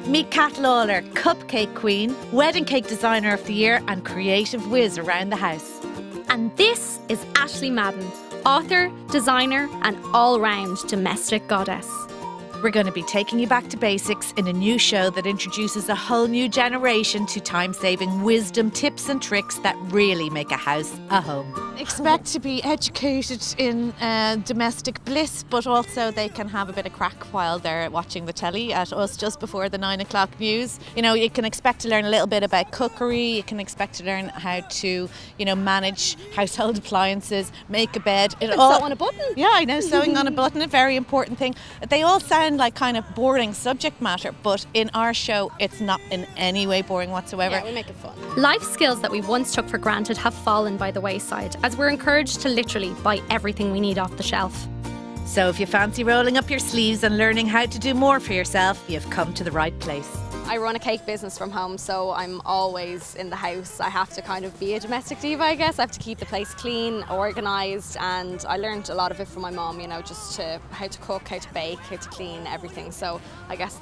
Meet Kat Lawler, Cupcake Queen, Wedding Cake Designer of the Year and Creative Whiz around the house. And this is Ashley Madden, author, designer and all-round domestic goddess. We're going to be taking you back to basics in a new show that introduces a whole new generation to time-saving wisdom, tips and tricks that really make a house a home. Expect to be educated in domestic bliss, but also they can have a bit of crack while they're watching the telly at us just before the 9 o'clock news. You know, you can expect to learn a little bit about cookery, you can expect to learn how to, you know, manage household appliances, make a bed. Sew on a button. Yeah, I know, sewing on a button, a very important thing. They all sound like kind of boring subject matter, but in our show it's not in any way boring whatsoever. Yeah, we make it fun. Life skills that we once took for granted have fallen by the wayside as we're encouraged to literally buy everything we need off the shelf. So if you fancy rolling up your sleeves and learning how to do more for yourself, you've come to the right place. I run a cake business from home, so I'm always in the house. I have to kind of be a domestic diva, I guess. I have to keep the place clean, organised, and I learned a lot of it from my mum, you know, just how to cook, how to bake, how to clean, everything. So I guess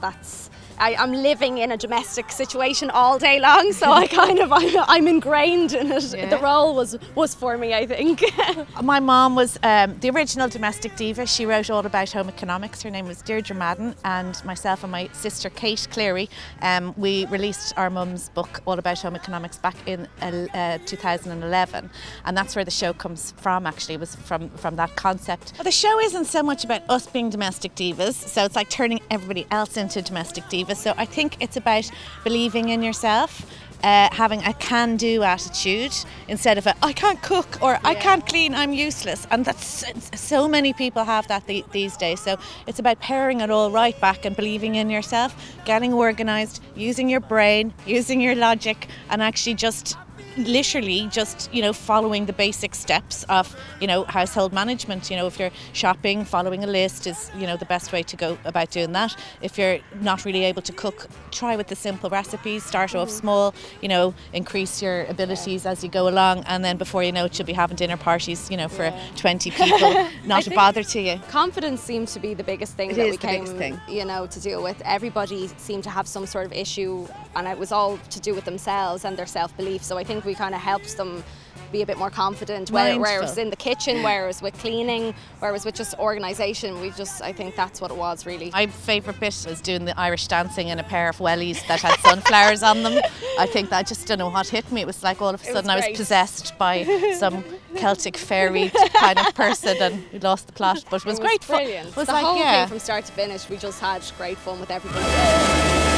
I'm living in a domestic situation all day long, so I'm ingrained in it. Yeah. The role was for me, I think. My mom was the original domestic diva. She wrote all about home economics. Her name was Deirdre Madden, and myself and my sister Kate Cleary, we released our mum's book all about home economics back in 2011, and that's where the show comes from. Actually, it was from that concept. But the show isn't so much about us being domestic divas, so it's like turning everybody else into domestic divas. So I think it's about believing in yourself, having a can-do attitude instead of a I can't cook or I can't clean, I'm useless. And that's so many people have that these days. So it's about pairing it all right back and believing in yourself, getting organised, using your brain, using your logic, and actually just literally just, you know, following the basic steps of, you know, household management. You know, if you're shopping, following a list is, you know, the best way to go about doing that. If you're not really able to cook, try with the simple recipes, start off small, you know, increase your abilities as you go along, and then before you know it, you'll be having dinner parties, you know, for 20 people, not a bother to you. Confidence seemed to be the biggest thing that we came, you know, to deal with. Everybody seemed to have some sort of issue, and it was all to do with themselves and their self-belief. So I think we kind of helped them be a bit more confident, whether it was in the kitchen, whether it was with cleaning, whether it was with just organisation. I think that's what it was really. My favourite bit was doing the Irish dancing in a pair of wellies that had sunflowers on them. I think that I just don't know what hit me. It was like all of a sudden I was possessed by some Celtic fairy kind of person, and we lost the plot, but it was great fun. Brilliant. It was the whole thing from start to finish. We just had great fun with everybody.